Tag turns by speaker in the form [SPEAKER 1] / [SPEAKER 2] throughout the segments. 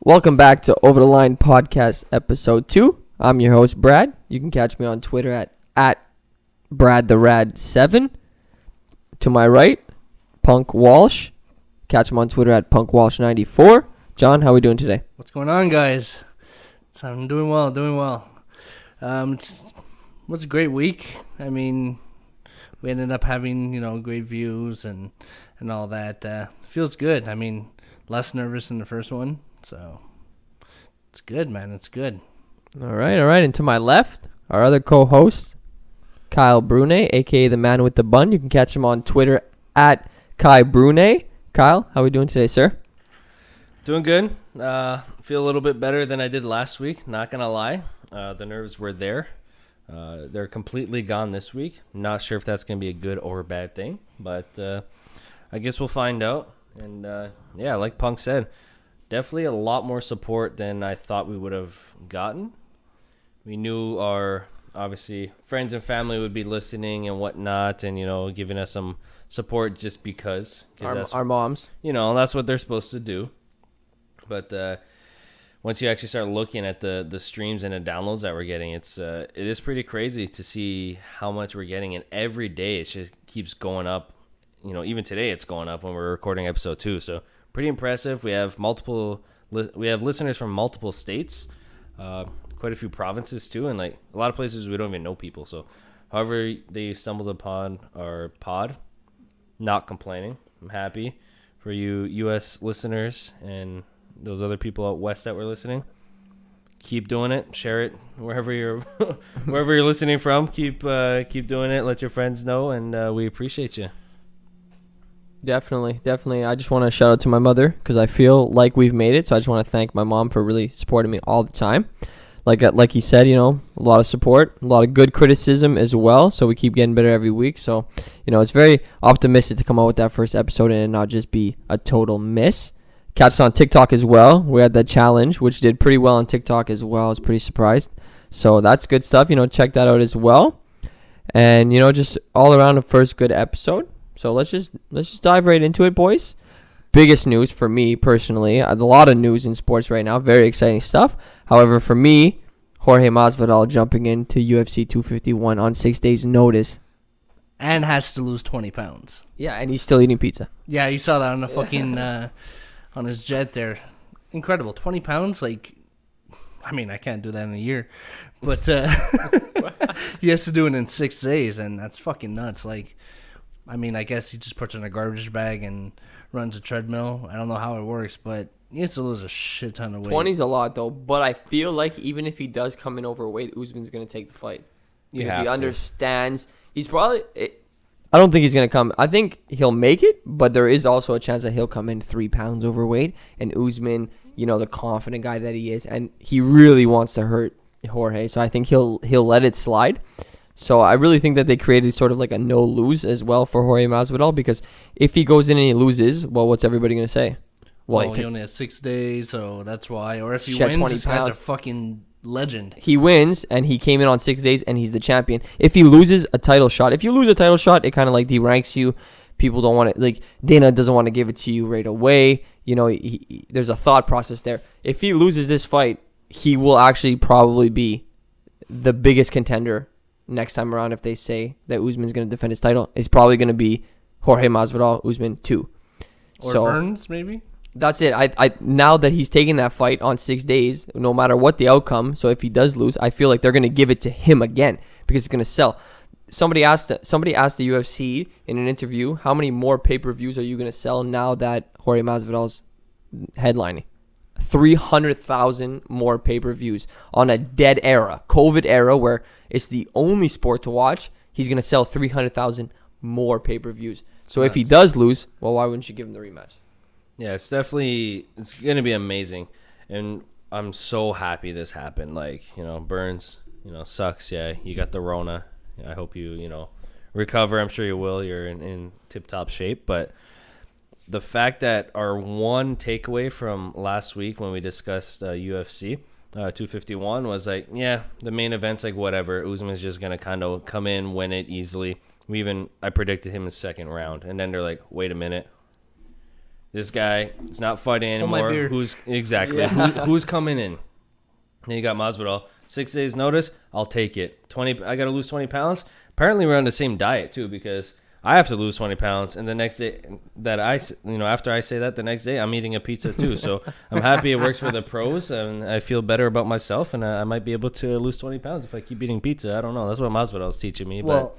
[SPEAKER 1] Welcome back to Over the Line Podcast Episode 2. I'm your host, Brad. You can catch me on Twitter at BradTheRad7. To my right, Punk Walsh. Catch him on Twitter at PunkWalsh94. John, how are we doing today?
[SPEAKER 2] What's going on, guys? I'm doing well. It was a great week. I mean, we ended up having, great views and all that. Feels good. I mean, less nervous than the first one. So, it's good, man. It's good.
[SPEAKER 1] All right. And to my left, our other co-host, Kyle Brune, a.k.a. the man with the bun. You can catch him on Twitter at Kai Brune. Kyle, how are we doing today, sir?
[SPEAKER 3] Doing good. Feel a little bit better than I did last week. Not going to lie. The nerves were there. They're completely gone this week. Not sure if that's going to be a good or a bad thing, but I guess we'll find out. And, like Punk said, definitely a lot more support than I thought we would have gotten. We knew our, obviously, friends and family would be listening and whatnot and, giving us some support just because.
[SPEAKER 1] Our moms.
[SPEAKER 3] That's what they're supposed to do. But once you actually start looking at the streams and the downloads that we're getting, it is pretty crazy to see how much we're getting. And every day it just keeps going up. Even today it's going up when we're recording episode 2. So pretty impressive. We have listeners from multiple states, quite a few provinces too, and like a lot of places we don't even know people. So however they stumbled upon our pod, not complaining. I'm happy for you U.S. listeners and those other people out west that were listening. Keep doing it. Share it wherever you're listening from. Keep doing it. Let your friends know, and we appreciate you.
[SPEAKER 1] Definitely. I just want to shout out to my mother because I feel like we've made it. So I just want to thank my mom for really supporting me all the time. Like he said, a lot of support, a lot of good criticism as well. So we keep getting better every week. So, it's very optimistic to come out with that first episode and not just be a total miss. Catch us on TikTok as well. We had that challenge, which did pretty well on TikTok as well. I was pretty surprised. So that's good stuff. Check that out as well. And, just all around a first good episode. So let's just dive right into it, boys. Biggest news for me personally. A lot of news in sports right now. Very exciting stuff. However, for me, Jorge Masvidal jumping into UFC 251 on 6 days' notice.
[SPEAKER 2] And has to lose 20 pounds.
[SPEAKER 1] Yeah, and he's still eating pizza.
[SPEAKER 2] Yeah, you saw that on the fucking... on his jet there. Incredible. 20 pounds? I can't do that in a year. But he has to do it in 6 days, and that's fucking nuts. I guess he just puts it in a garbage bag and runs a treadmill. I don't know how it works, but he has to lose a shit ton of weight.
[SPEAKER 1] 20's a lot, though. But I feel like even if he does come in overweight, Usman's going to take the fight. Because he understands. He's probably... I don't think he's going to come. I think he'll make it, but there is also a chance that he'll come in 3 pounds overweight. And Usman, the confident guy that he is, and he really wants to hurt Jorge. So I think he'll let it slide. So I really think that they created sort of like a no-lose as well for Jorge Masvidal, because if he goes in and he loses, well, what's everybody going to say?
[SPEAKER 2] Well, he only has 6 days, so that's why. Or if he wins, this guy's a fucking legend.
[SPEAKER 1] He wins, and he came in on 6 days, and he's the champion. If he loses a title shot, it kind of like deranks you. People don't want to, Dana doesn't want to give it to you right away. There's a thought process there. If he loses this fight, he will actually probably be the biggest contender next time around. If they say that Usman's going to defend his title, it's probably going to be Jorge Masvidal, Usman 2.
[SPEAKER 2] Or Burns, maybe?
[SPEAKER 1] That's it. I now that he's taking that fight on 6 days, no matter what the outcome, so if he does lose, I feel like they're going to give it to him again because it's going to sell. Somebody asked the UFC in an interview, how many more pay-per-views are you going to sell now that Jorge Masvidal's headlining? 300,000 more pay-per-views on a dead era, COVID era, where it's the only sport to watch. He's going to sell 300,000 more pay-per-views. So if he does lose, well, why wouldn't you give him the rematch?
[SPEAKER 3] Yeah, it's going to be amazing. And I'm so happy this happened. Burns, sucks. Yeah, you got the Rona. I hope you, recover. I'm sure you will. You're in tip-top shape. But the fact that our one takeaway from last week when we discussed UFC 251 was the main event's whatever. Usman's just going to kind of come in, win it easily. I predicted him in the second round. And then they're like, wait a minute. This guy is not fighting
[SPEAKER 2] Hold my
[SPEAKER 3] anymore.
[SPEAKER 2] beer.
[SPEAKER 3] Who's coming in? Then you got Masvidal. 6 days notice, I'll take it. I got to lose 20 pounds. Apparently, we're on the same diet too, because I have to lose 20 pounds, and the next day after I say that, the next day I'm eating a pizza too. So I'm happy it works for the pros, and I feel better about myself, and I might be able to lose 20 pounds if I keep eating pizza. I don't know. That's what Masvidal's teaching me.
[SPEAKER 2] Well,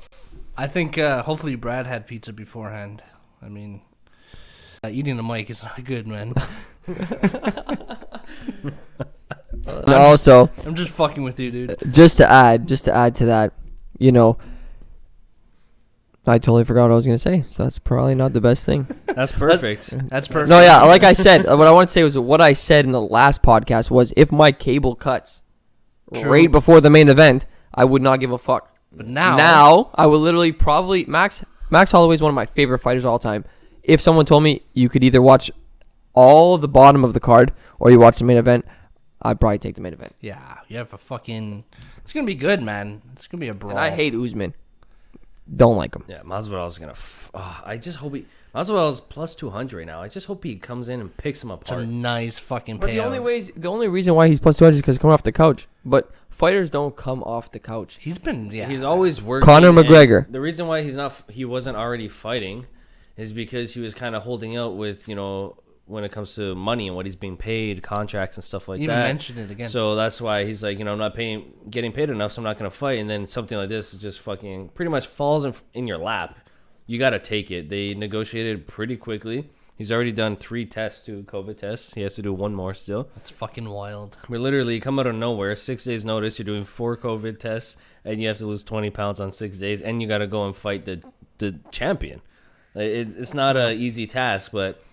[SPEAKER 2] I think hopefully Brad had pizza beforehand. I mean, eating the mic is not good, man.
[SPEAKER 1] And also,
[SPEAKER 2] I'm just fucking with you, dude.
[SPEAKER 1] just to add to that, you know, I totally forgot what I was gonna say, so that's probably not the best thing.
[SPEAKER 3] That's perfect.
[SPEAKER 2] That's perfect.
[SPEAKER 1] No, yeah, like I said, what I want to say was what I said in the last podcast was if my cable cuts
[SPEAKER 2] True.
[SPEAKER 1] right before the main event, I would not give a fuck.
[SPEAKER 2] But now
[SPEAKER 1] I would literally probably Max Holloway is one of my favorite fighters of all time. If someone told me you could either watch all the bottom of the card or you watch the main event, I'd probably take the main event.
[SPEAKER 2] yeah, you have a fucking. It's gonna be good, man. It's gonna be a brawl.
[SPEAKER 1] And I hate Usman. Don't like him.
[SPEAKER 3] Yeah, Masvidal's gonna. I just hope Masvidal's plus 200 right now. I just hope he comes in and picks him
[SPEAKER 2] It's a
[SPEAKER 3] apart.
[SPEAKER 2] nice fucking
[SPEAKER 1] But
[SPEAKER 2] payout.
[SPEAKER 1] the only reason why he's plus 200 is because he's coming off the couch. But fighters don't come off the couch.
[SPEAKER 2] He's been
[SPEAKER 3] He's always working.
[SPEAKER 1] Conor
[SPEAKER 3] and
[SPEAKER 1] McGregor.
[SPEAKER 3] The reason why he wasn't already fighting is because he was kind of holding out with, when it comes to money and what he's being paid, contracts and stuff like
[SPEAKER 2] You
[SPEAKER 3] that.
[SPEAKER 2] even mentioned it again.
[SPEAKER 3] So that's why he's like, I'm not getting paid enough, so I'm not going to fight. And then something like this is just fucking pretty much falls in your lap. You got to take it. They negotiated pretty quickly. He's already done 3 tests, 2 COVID tests. He has to do 1 more still.
[SPEAKER 2] That's fucking wild.
[SPEAKER 3] We're literally come out of nowhere, 6 days notice. You're doing 4 COVID tests, and you have to lose 20 pounds on 6 days, and you got to go and fight the champion. It's not an easy task, but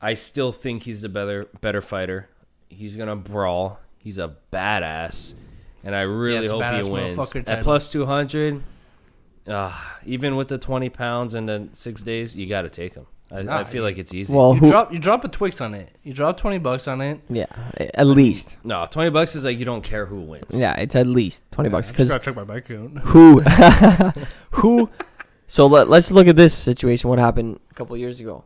[SPEAKER 3] I still think he's the better fighter. He's gonna brawl. He's a badass, and I really hope he wins. At plus 200, even with the 20 pounds and the 6 days, you got to take him. I feel like it's easy.
[SPEAKER 1] Well,
[SPEAKER 2] You drop a Twix on it. You drop $20 on it.
[SPEAKER 1] yeah, at least.
[SPEAKER 3] No, $20 is like you don't care who wins.
[SPEAKER 1] Yeah, it's at least $20
[SPEAKER 2] I just
[SPEAKER 1] because
[SPEAKER 2] gotta check my bank account.
[SPEAKER 1] who? So let's look at this situation. What happened a couple years ago?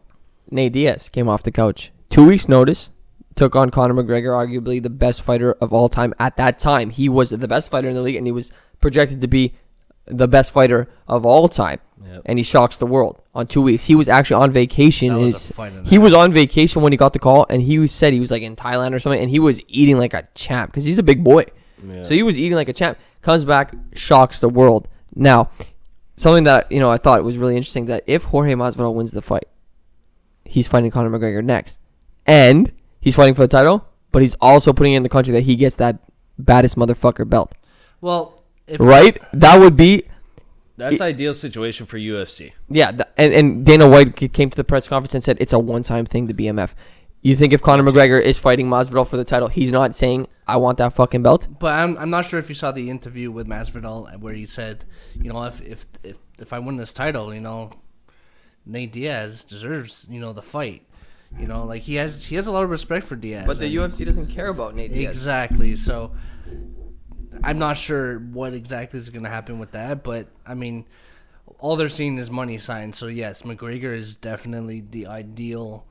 [SPEAKER 1] Nate Diaz came off the couch. 2 weeks notice. Took on Conor McGregor, arguably the best fighter of all time at that time. He was the best fighter in the league, and he was projected to be the best fighter of all time.
[SPEAKER 3] Yep.
[SPEAKER 1] And he shocks the world on 2 weeks. He was actually on vacation.
[SPEAKER 2] That was a fight in
[SPEAKER 1] He
[SPEAKER 2] that.
[SPEAKER 1] was on vacation when he got the call, and said he was like in Thailand or something, and he was eating like a champ because he's a big boy.
[SPEAKER 3] Yeah.
[SPEAKER 1] So he was eating like a champ. Comes back, shocks the world. Now, something that I thought was really interesting, that if Jorge Masvidal wins the fight, he's fighting Conor McGregor next, and he's fighting for the title, but he's also putting it in the country that he gets that baddest motherfucker belt.
[SPEAKER 2] Well,
[SPEAKER 1] Right? That would be...
[SPEAKER 3] That's ideal situation for UFC.
[SPEAKER 1] Yeah, and Dana White came to the press conference and said it's a one-time thing to BMF. You think if Conor McGregor is fighting Masvidal for the title, he's not saying, I want that fucking belt?
[SPEAKER 2] But I'm not sure if you saw the interview with Masvidal where he said, if I win this title, Nate Diaz deserves, the fight. Like he has a lot of respect for Diaz.
[SPEAKER 1] But the UFC doesn't care about Nate Diaz.
[SPEAKER 2] Exactly. So I'm not sure what exactly is going to happen with that, but I mean, all they're seeing is money signs. So yes, McGregor is definitely the ideal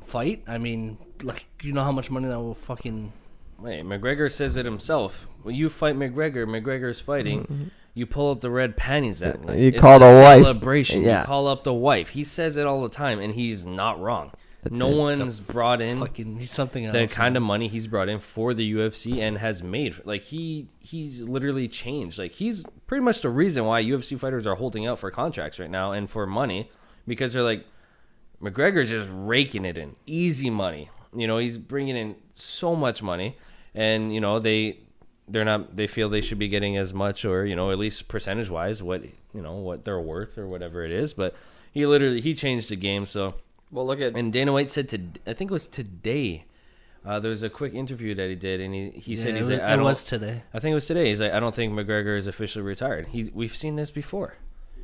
[SPEAKER 2] fight. I mean, like, you know how much money that will fucking...
[SPEAKER 3] Wait, McGregor says it himself. When you fight McGregor's fighting. Mm-hmm. You pull up the red panties that night.
[SPEAKER 1] You call the wife.
[SPEAKER 3] Celebration.
[SPEAKER 1] Yeah.
[SPEAKER 3] You call up the wife. He says it all the time, and he's not wrong. No one's brought in
[SPEAKER 2] he's something else.
[SPEAKER 3] the kind of money he's brought in for the UFC and has made. Like, he's literally changed. Like, he's pretty much the reason why UFC fighters are holding out for contracts right now and for money, because they're like, McGregor's just raking it in. Easy money. He's bringing in so much money, and, they feel they should be getting as much, or at least percentage wise what they're worth or whatever it is. But he changed the game. So and Dana White said I think it was today, there was a quick interview that he did, and he said
[SPEAKER 2] it was today.
[SPEAKER 3] I think it was today. He's like, I don't think McGregor is officially retired. We've seen this before.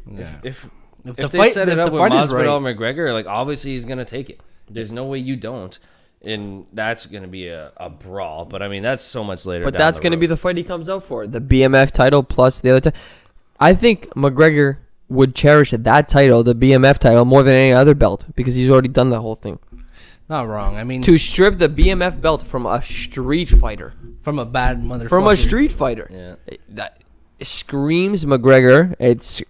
[SPEAKER 2] Yeah.
[SPEAKER 3] If
[SPEAKER 2] the
[SPEAKER 3] they
[SPEAKER 2] fight,
[SPEAKER 3] set it
[SPEAKER 2] if
[SPEAKER 3] up
[SPEAKER 2] the
[SPEAKER 3] with
[SPEAKER 2] fight is right,
[SPEAKER 3] Masvidal McGregor, like, obviously he's gonna take it. There's no way you don't. And that's going to be a brawl. But, I mean, that's so much later.
[SPEAKER 1] But that's going to be the fight he comes out for. The BMF title plus the other title. I think McGregor would cherish that title, the BMF title, more than any other belt because he's already done the whole thing.
[SPEAKER 2] Not wrong. I mean,
[SPEAKER 1] To strip the BMF belt from a street fighter,
[SPEAKER 2] from a bad motherfucker.
[SPEAKER 1] from a street fighter,
[SPEAKER 3] Yeah.
[SPEAKER 1] that screams McGregor. It's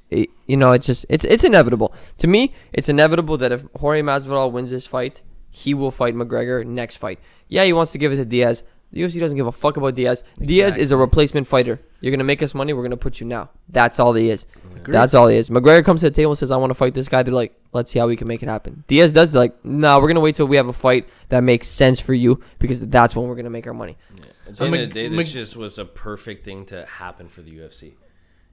[SPEAKER 1] inevitable. To me, it's inevitable that if Jorge Masvidal wins this fight, he will fight McGregor next fight. Yeah, he wants to give it to Diaz. The UFC doesn't give a fuck about Diaz. Diaz is a replacement fighter. You're going to make us money, we're going to put you now. That's all he is.
[SPEAKER 2] Agreed.
[SPEAKER 1] That's all he is. McGregor comes to the table and says, I want to fight this guy. They're like, let's see how we can make it happen. Diaz does like, no, we're going to wait till we have a fight that makes sense for you because that's when we're going to make our money.
[SPEAKER 3] Yeah. At the end of the day, this just was a perfect thing to happen for the UFC.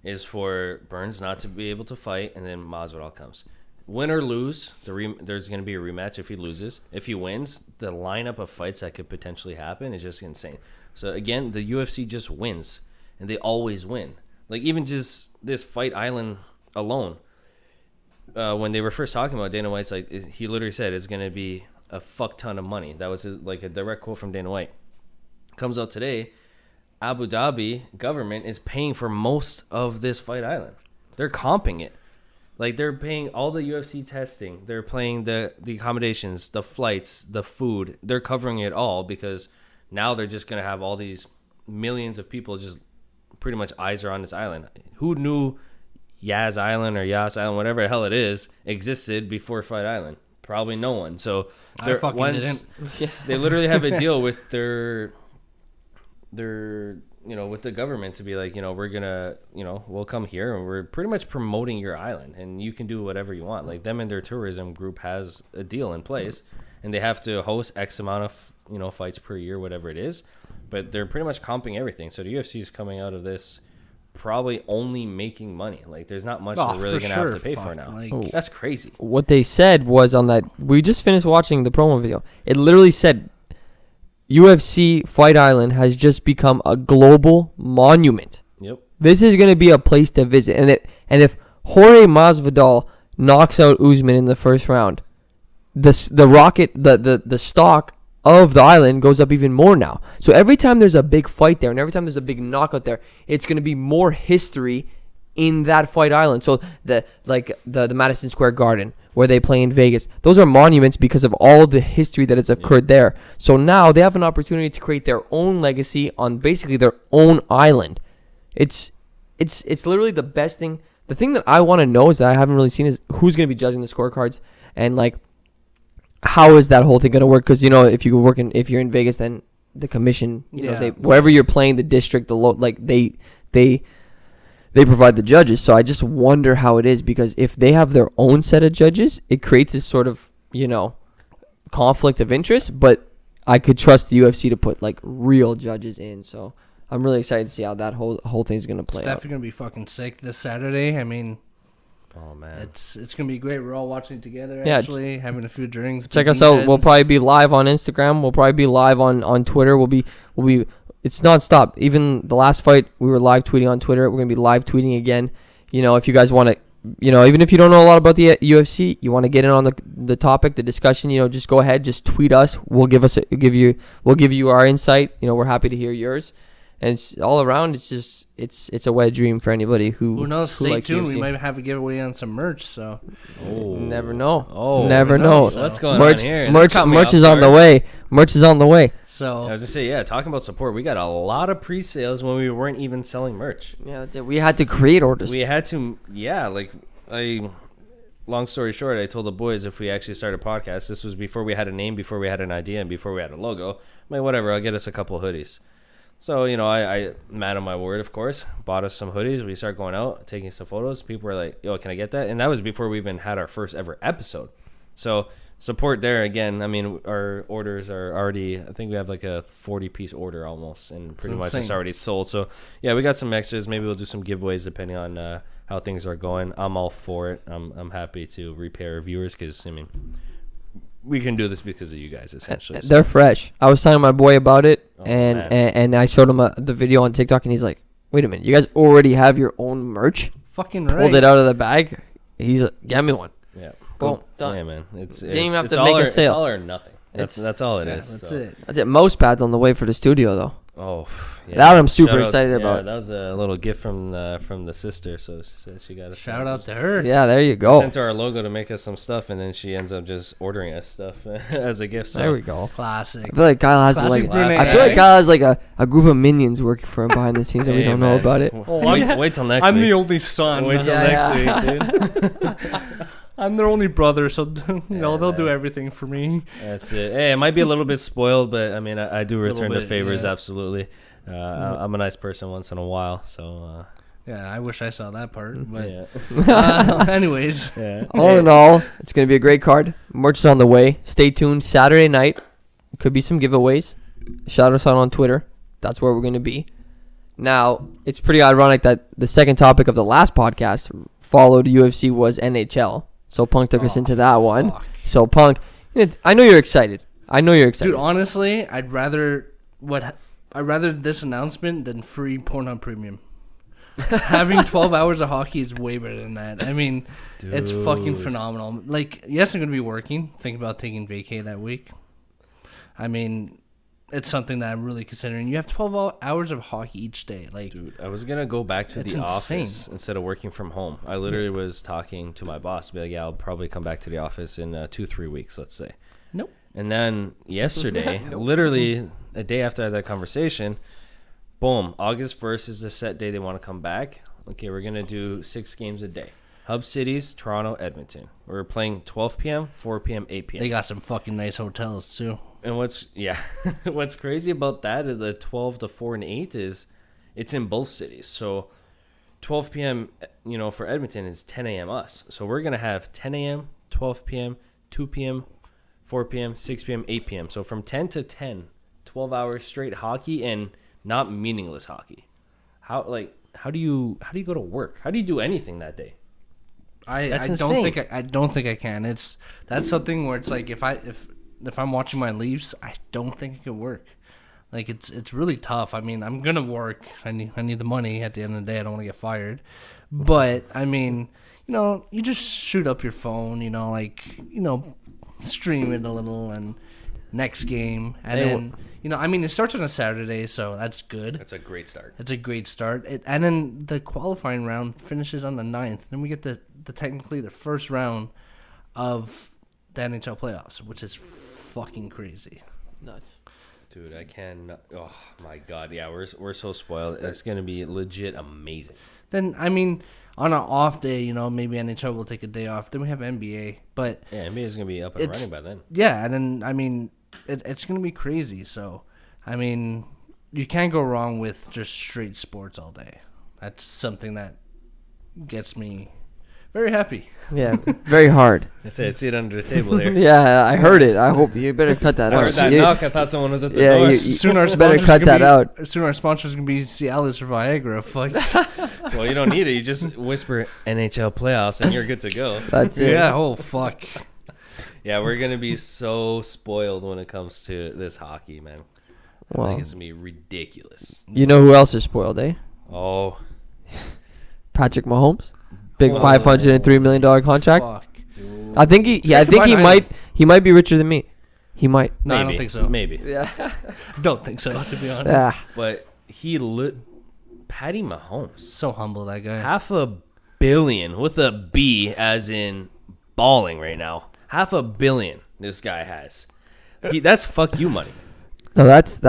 [SPEAKER 3] Is for Burns not to be able to fight, and then Masvidal comes. Win or lose, there's going to be a rematch if he loses. If he wins, the lineup of fights that could potentially happen is just insane. So, again, the UFC just wins, and they always win. Like, even just this Fight Island alone, when they were first talking about Dana White's, like, he literally said it's going to be a fuck ton of money. That was like a direct quote from Dana White. Comes out today, Abu Dhabi government is paying for most of this Fight Island. They're comping it. Like, they're paying all the UFC testing. They're paying the accommodations, the flights, the food. They're covering it all because now they're just going to have all these millions of people just pretty much eyes are on this island. Who knew Yas Island or Yas Island, whatever the hell it is, existed before Fight Island? Probably no one. So
[SPEAKER 2] I fucking didn't.
[SPEAKER 3] They literally have a deal with their with the government to be like, we're gonna, we'll come here and we're pretty much promoting your island and you can do whatever you want. Like, them and their tourism group has a deal in place and they have to host X amount of fights per year, whatever it is, but they're pretty much comping everything. So the UFC is coming out of this probably only making money. Like, there's not much they're really gonna have to pay for now.
[SPEAKER 2] Like,
[SPEAKER 3] That's crazy.
[SPEAKER 1] What they said was on that, we just finished watching the promo video. It literally said UFC Fight Island has just become a global monument.
[SPEAKER 3] Yep.
[SPEAKER 1] This is going to be a place to visit. And if Jorge Masvidal knocks out Usman in the first round, the stock of the island goes up even more now. So every time there's a big fight there and every time there's a big knockout there, it's going to be more history in that Fight Island. So the Madison Square Garden where they play in Vegas, those are monuments because of all the history that has occurred there. So now they have an opportunity to create their own legacy on basically their own island. It's literally the best thing. The thing that I want to know is that I haven't really seen is who's going to be judging the scorecards and like how is that whole thing going to work? Because if you're in Vegas, then the commission, wherever you're playing, the district, they provide the judges. So I just wonder how it is because if they have their own set of judges, it creates this sort of, conflict of interest. But I could trust the UFC to put like real judges in. So I'm really excited to see how that whole thing's going to play
[SPEAKER 2] it's
[SPEAKER 1] out.
[SPEAKER 2] definitely going to be fucking sick this Saturday. I mean,
[SPEAKER 3] oh man,
[SPEAKER 2] it's going to be great. We're all watching it together,
[SPEAKER 1] Yeah,
[SPEAKER 2] actually, having a few drinks.
[SPEAKER 1] Check us out. We'll probably be live on Instagram. We'll probably be live on Twitter. We'll be it's nonstop. Even the last fight, we were live tweeting on Twitter. We're going to be live tweeting again. If you guys want to, even if you don't know a lot about the UFC, you want to get in on the topic, the discussion, just go ahead, just tweet us. We'll give you our insight. We're happy to hear yours. And it's all around. It's just it's a wet dream for anybody who
[SPEAKER 2] knows.
[SPEAKER 1] Who
[SPEAKER 2] Stay
[SPEAKER 1] likes
[SPEAKER 2] tuned.
[SPEAKER 1] UFC.
[SPEAKER 2] We might have a giveaway on some merch. So
[SPEAKER 1] Never know.
[SPEAKER 3] Oh,
[SPEAKER 1] never know.
[SPEAKER 3] So what's going
[SPEAKER 1] merch,
[SPEAKER 3] on here?
[SPEAKER 1] Merch is on the way. Merch is on the way.
[SPEAKER 2] So
[SPEAKER 3] I was gonna say, talking about support, we got a lot of pre-sales when we weren't even selling merch.
[SPEAKER 1] Yeah, that's it. We had to create orders.
[SPEAKER 3] We had to, long story short, I told the boys if we actually started a podcast, this was before we had a name, before we had an idea, and before we had a logo. I'm like, whatever, I'll get us a couple hoodies. So, I man on my word, of course, bought us some hoodies. We start going out, taking some photos. People were like, yo, can I get that? And that was before we even had our first ever episode. So support there again. I mean, our orders are already, I think we have like a 40-piece order almost, and pretty much it's already sold. So, yeah, we got some extras. Maybe we'll do some giveaways depending on how things are going. I'm all for it. I'm happy to repay our viewers because, we can do this because of you guys, essentially. So.
[SPEAKER 1] They're fresh. I was telling my boy about it,
[SPEAKER 3] Oh,
[SPEAKER 1] and I showed him the video on TikTok, and he's like, wait a minute, you guys already have your own merch?
[SPEAKER 2] fucking right.
[SPEAKER 1] Pulled it out of the bag. He's like, get me one.
[SPEAKER 3] Yeah.
[SPEAKER 1] Boom. Done.
[SPEAKER 3] Yeah, man. It's
[SPEAKER 1] Didn't even have
[SPEAKER 3] it's
[SPEAKER 1] to
[SPEAKER 3] all
[SPEAKER 1] make a sale.
[SPEAKER 3] It's all or nothing. That's all it is.
[SPEAKER 2] That's
[SPEAKER 3] so.
[SPEAKER 2] it.
[SPEAKER 1] That's it. Mouse pads on the way for the studio though.
[SPEAKER 3] Oh, yeah.
[SPEAKER 1] That I'm super
[SPEAKER 3] Shout out-
[SPEAKER 1] excited
[SPEAKER 3] yeah,
[SPEAKER 1] about.
[SPEAKER 3] That was a little gift from the sister, so she got a
[SPEAKER 2] Shout out to her.
[SPEAKER 1] Yeah, there you go.
[SPEAKER 3] Sent her our logo to make us some stuff, and then she ends up just ordering us stuff as a gift. So.
[SPEAKER 1] There we go.
[SPEAKER 2] Classic.
[SPEAKER 1] I feel like Kyle has
[SPEAKER 2] Classic
[SPEAKER 1] like.
[SPEAKER 2] Brunei
[SPEAKER 1] I feel
[SPEAKER 2] guy.
[SPEAKER 1] like Kyle has like a group of minions working for him behind the scenes, and we
[SPEAKER 3] Hey,
[SPEAKER 1] don't know
[SPEAKER 3] man.
[SPEAKER 1] about it.
[SPEAKER 3] Wait till next
[SPEAKER 2] I'm
[SPEAKER 3] week.
[SPEAKER 2] the only son.
[SPEAKER 3] Wait till
[SPEAKER 1] Yeah,
[SPEAKER 3] next week, dude.
[SPEAKER 2] I'm their only brother, so
[SPEAKER 3] Yeah,
[SPEAKER 2] they'll do
[SPEAKER 3] man.
[SPEAKER 2] everything for me.
[SPEAKER 3] That's it. Hey, it might be a little bit spoiled, but I mean, I do
[SPEAKER 2] Little
[SPEAKER 3] return the
[SPEAKER 2] bit,
[SPEAKER 3] favors,
[SPEAKER 2] yeah.
[SPEAKER 3] absolutely. I'm a nice person once in a while, so
[SPEAKER 2] Yeah, I wish I saw that part. But
[SPEAKER 3] yeah.
[SPEAKER 2] anyways,
[SPEAKER 3] Yeah.
[SPEAKER 1] All in all, it's gonna be a great card. Merch is on the way. Stay tuned. Saturday night, could be some giveaways. Shout us out on Twitter. That's where we're gonna be. Now, it's pretty ironic that the second topic of the last podcast followed UFC was NHL. So Punk took us into that one.
[SPEAKER 2] fuck.
[SPEAKER 1] So Punk, I know you're excited.
[SPEAKER 2] Dude, honestly, I'd rather this announcement than free Pornhub Premium. Having 12 hours of hockey is way better than that. I mean, it's fucking
[SPEAKER 3] Dude.
[SPEAKER 2] phenomenal. Like, yes, I'm going to be working. Think about taking vacay that week. I mean, it's something that I'm really considering. You have 12 hours of hockey each day. Like,
[SPEAKER 3] Dude, I was gonna go back to
[SPEAKER 2] That's
[SPEAKER 3] the
[SPEAKER 2] insane.
[SPEAKER 3] office instead of working from home. I literally was talking to my boss, be like, "Yeah, I'll probably come back to the office in 2-3 weeks, let's say."
[SPEAKER 2] nope.
[SPEAKER 3] And then yesterday, literally a day after I had that conversation, boom, August 1st is the set day they want to come back. Okay, we're gonna do 6 games a day. Hub cities, Toronto, Edmonton. We're playing 12 p.m., 4 p.m., 8 p.m.
[SPEAKER 2] They got some fucking nice hotels, too.
[SPEAKER 3] And what's crazy about that is the 12 to 4 and 8 is it's in both cities. So 12 p.m. For Edmonton is 10 a.m. us. So we're gonna have 10 a.m., 12 p.m., 2 p.m., 4 p.m., 6 p.m., 8 p.m. So from 10 to 10, 12 hours straight hockey and not meaningless hockey. How do you go to work? How do you do anything that day? That's
[SPEAKER 2] I don't
[SPEAKER 3] insane.
[SPEAKER 2] think I don't think I can. That's something where it's like if I'm watching my Leafs, I don't think it could work. Like it's really tough. I mean, I'm gonna work. I need the money at the end of the day. I don't want to get fired. But I mean, you just shoot up your phone. Stream it a little and next game, and then I mean, it starts on a Saturday, so that's good.
[SPEAKER 3] That's a great start.
[SPEAKER 2] It's a great start. And then the qualifying round finishes on the 9th. Then we get technically the first round of the NHL playoffs, which is fucking crazy.
[SPEAKER 1] nuts.
[SPEAKER 3] Dude, I can. Oh my god, yeah, we're so spoiled. It's gonna be legit amazing.
[SPEAKER 2] Then, I mean, on an off day, maybe NHL will take a day off. Then we have NBA. But,
[SPEAKER 3] Yeah, NBA is gonna be up and
[SPEAKER 2] It's-
[SPEAKER 3] running by then.
[SPEAKER 2] yeah, and then, I mean, it's going to be crazy. So, I mean, you can't go wrong with just straight sports all day. That's something that gets me very happy.
[SPEAKER 1] Yeah, very hard.
[SPEAKER 3] I see it under the table there.
[SPEAKER 1] Yeah, I heard it. I hope you better cut that
[SPEAKER 3] I
[SPEAKER 1] out.
[SPEAKER 3] heard that
[SPEAKER 1] You-
[SPEAKER 3] knock. I thought someone was at the
[SPEAKER 1] Yeah,
[SPEAKER 3] door.
[SPEAKER 1] you-
[SPEAKER 2] Soon our
[SPEAKER 1] better
[SPEAKER 2] sponsors
[SPEAKER 1] cut
[SPEAKER 2] gonna
[SPEAKER 1] that
[SPEAKER 2] be-
[SPEAKER 1] out.
[SPEAKER 2] Soon our sponsors going to be Cialis or Viagra. Fuck.
[SPEAKER 3] Well, you don't need it. You just whisper NHL playoffs and you're good to go.
[SPEAKER 1] That's it.
[SPEAKER 2] Yeah, oh, fuck.
[SPEAKER 3] Yeah, we're gonna be so spoiled when it comes to this hockey, man. I
[SPEAKER 1] Well,
[SPEAKER 3] think it's gonna be ridiculous.
[SPEAKER 1] you know who else is spoiled, eh?
[SPEAKER 3] Oh,
[SPEAKER 1] Patrick Mahomes, big
[SPEAKER 3] Oh.
[SPEAKER 1] $503 million contract.
[SPEAKER 2] Fuck.
[SPEAKER 3] dude.
[SPEAKER 1] I think I think he
[SPEAKER 2] combined
[SPEAKER 1] might be richer than me. He might.
[SPEAKER 2] No, I don't
[SPEAKER 3] Maybe.
[SPEAKER 2] think so.
[SPEAKER 3] Maybe,
[SPEAKER 1] Yeah.
[SPEAKER 2] Don't think so, to be honest.
[SPEAKER 1] Yeah.
[SPEAKER 3] but he lit Patty Mahomes.
[SPEAKER 2] So humble, that guy.
[SPEAKER 3] $500 million with a B, as in balling right now. $500 million this guy has. That's fuck you money.
[SPEAKER 1] No, that's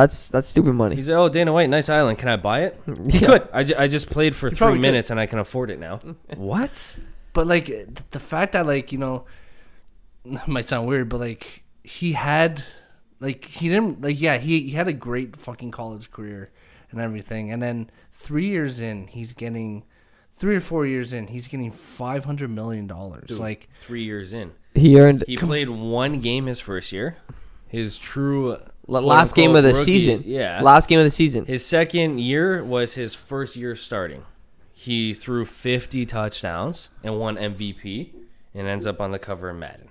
[SPEAKER 1] stupid money.
[SPEAKER 3] He's like, oh, Dana White, nice island. Can I buy it?
[SPEAKER 1] Yeah.
[SPEAKER 3] Good. I just played for 3
[SPEAKER 2] probably could.
[SPEAKER 3] minutes and I can afford it now. What?
[SPEAKER 2] But, like, the fact that, like, might sound weird, but, like, he had, like, he didn't, like, yeah, he had a great fucking college career and everything. And then 3 years in, he's getting, 3 or 4 years in, he's getting $500 million.
[SPEAKER 3] Dude,
[SPEAKER 2] Like,
[SPEAKER 3] 3 years in.
[SPEAKER 1] He earned
[SPEAKER 3] He played one game his first year. His true
[SPEAKER 1] last game of the
[SPEAKER 3] quote-unquote
[SPEAKER 1] season.
[SPEAKER 3] rookie- Yeah.
[SPEAKER 1] Last game of the season.
[SPEAKER 3] His second year was his first year starting. He threw 50 touchdowns and won MVP and ends up on the cover of Madden.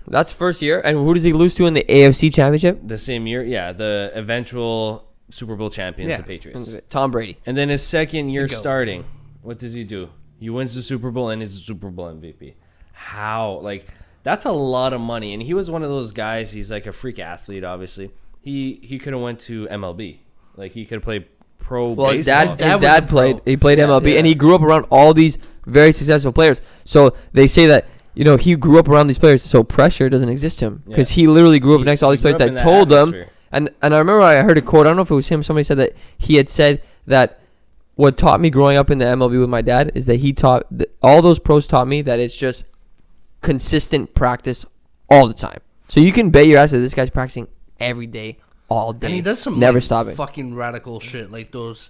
[SPEAKER 1] That's first year. And who does he lose to in the AFC Championship?
[SPEAKER 3] The same year, yeah, the eventual Super Bowl champions,
[SPEAKER 2] Yeah.
[SPEAKER 3] the Patriots.
[SPEAKER 1] Tom Brady.
[SPEAKER 3] And then his second year
[SPEAKER 2] Bingo.
[SPEAKER 3] starting, what does he do? He wins the Super Bowl and is the Super Bowl MVP. How? Like, That's a lot of money, and he was one of those guys. He's like a freak athlete, obviously. He could have went to MLB. Like he could play pro
[SPEAKER 1] Well,
[SPEAKER 3] baseball.
[SPEAKER 1] his dad played. He played MLB, and he grew up around all these very successful players. So they say that he grew up around these players, so pressure doesn't exist to him because he literally grew up next to all these players that told him. And I remember I heard a quote. I don't know if it was him. Somebody said that he had said that what taught me growing up in the MLB with my dad is that he taught all those pros taught me that it's just consistent practice all the time. So you can bet your ass that this guy's practicing every day, all day.
[SPEAKER 2] And he does some
[SPEAKER 1] never stopping
[SPEAKER 2] fucking radical shit like those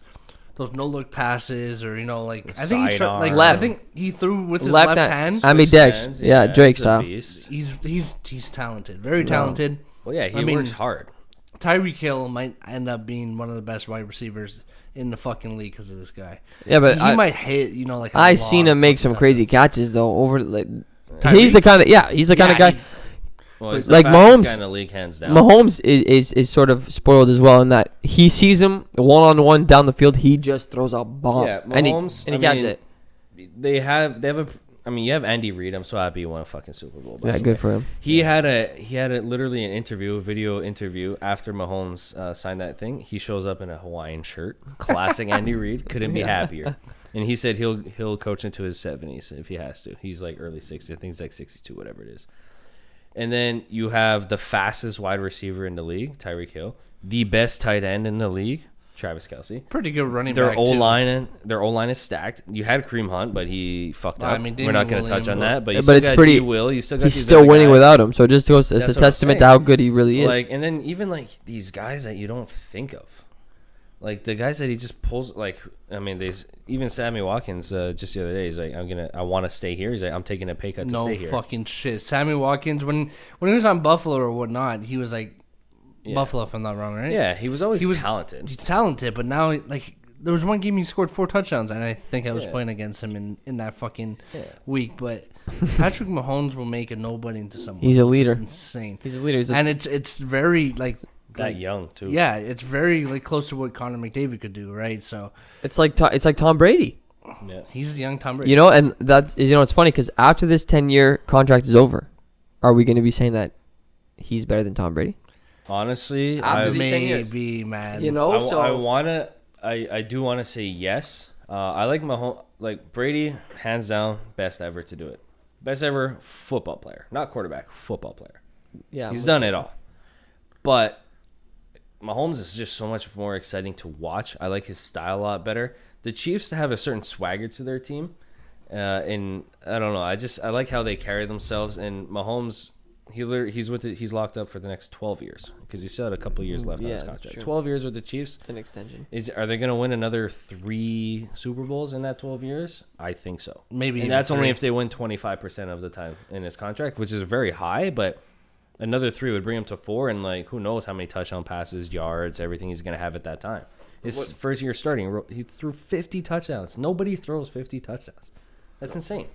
[SPEAKER 2] no look passes or I think
[SPEAKER 3] Left.
[SPEAKER 2] I think he threw with his
[SPEAKER 1] left
[SPEAKER 2] left hand.
[SPEAKER 1] I mean Dex, yeah, Drake style.
[SPEAKER 2] He's talented, very talented.
[SPEAKER 3] Well, yeah, he works hard.
[SPEAKER 2] Tyreek Hill might end up being one of the best wide receivers in the fucking league because of this guy.
[SPEAKER 1] Yeah, but
[SPEAKER 2] he might hit, like
[SPEAKER 1] I seen him make some crazy catches though. Over
[SPEAKER 2] Tyreek?
[SPEAKER 1] he's the kind of guy.
[SPEAKER 3] Well, he's
[SPEAKER 1] like
[SPEAKER 3] the fastest
[SPEAKER 1] Mahomes,
[SPEAKER 3] guy in the league, hands down.
[SPEAKER 1] Mahomes is sort of spoiled as well in that he sees him one-on-one down the field, he just throws a bomb.
[SPEAKER 3] Yeah,
[SPEAKER 1] Mahomes, and he catches it.
[SPEAKER 3] They have you have Andy Reid. I'm so happy you won a fucking Super Bowl.
[SPEAKER 1] Yeah, good for him.
[SPEAKER 3] He had literally a video interview after Mahomes signed that thing. He shows up in a Hawaiian shirt, classic Andy Reid. Couldn't be happier. And he said he'll coach into his 70s if he has to. He's like early 60s. I think he's like 62, whatever it is. And then you have the fastest wide receiver in the league, Tyreek Hill. The best tight end in the league, Travis Kelce.
[SPEAKER 2] Pretty good running
[SPEAKER 3] their
[SPEAKER 2] back,
[SPEAKER 3] Their O-line is stacked. You had Kareem Hunt, but he fucked up.
[SPEAKER 2] I mean,
[SPEAKER 3] we're not going to touch on that. But
[SPEAKER 1] it's pretty.
[SPEAKER 3] You still got
[SPEAKER 1] he's still winning without him. So it just goes. It's
[SPEAKER 3] That's
[SPEAKER 1] a testament to how good he really is.
[SPEAKER 3] And then even these guys that you don't think of. Like the guys that he just pulls, even Sammy Watkins just the other day. He's like, I want to stay here. He's like, I'm taking a pay cut to stay here.
[SPEAKER 2] No fucking shit. Sammy Watkins, when he was on Buffalo or whatnot, he was like Buffalo, if I'm not wrong, right?
[SPEAKER 3] Yeah, he was always talented.
[SPEAKER 2] He's talented, but now there was one game he scored 4 touchdowns, and I think I was playing against him in that fucking week. But Patrick Mahomes will make a nobody into someone.
[SPEAKER 1] He's a leader.
[SPEAKER 2] It's insane.
[SPEAKER 1] He's a leader.
[SPEAKER 2] And it's very
[SPEAKER 3] young too.
[SPEAKER 2] Yeah, it's very close to what Connor McDavid could do, right? So
[SPEAKER 1] it's like Tom Brady.
[SPEAKER 3] Yeah,
[SPEAKER 2] he's a young Tom Brady.
[SPEAKER 1] And that it's funny because after this 10-year contract is over, are we going to be saying that he's better than Tom Brady?
[SPEAKER 3] Honestly,
[SPEAKER 1] after
[SPEAKER 2] these 10 years, man.
[SPEAKER 3] I do want to say yes. I like Mahomes, Brady, hands down, best ever to do it. Best ever football player, not quarterback, football player.
[SPEAKER 1] Yeah,
[SPEAKER 3] he's done it all. But Mahomes is just so much more exciting to watch. I like his style a lot better. The Chiefs have a certain swagger to their team, and I don't know. I like how they carry themselves. And Mahomes, he's locked up for the next 12 years because he still had a couple of years left on his contract.
[SPEAKER 1] True.
[SPEAKER 3] 12 years with the Chiefs.
[SPEAKER 1] It's an extension.
[SPEAKER 3] Are they going to win another 3 Super Bowls in that 12 years? I think so.
[SPEAKER 2] Maybe,
[SPEAKER 3] and that's only if they win 25% of the time in his contract, which is very high, but. Another 3 would bring him to 4, and who knows how many touchdown passes, yards, everything he's going to have at that time. His first year starting, he threw 50 touchdowns. Nobody throws 50 touchdowns. That's insane.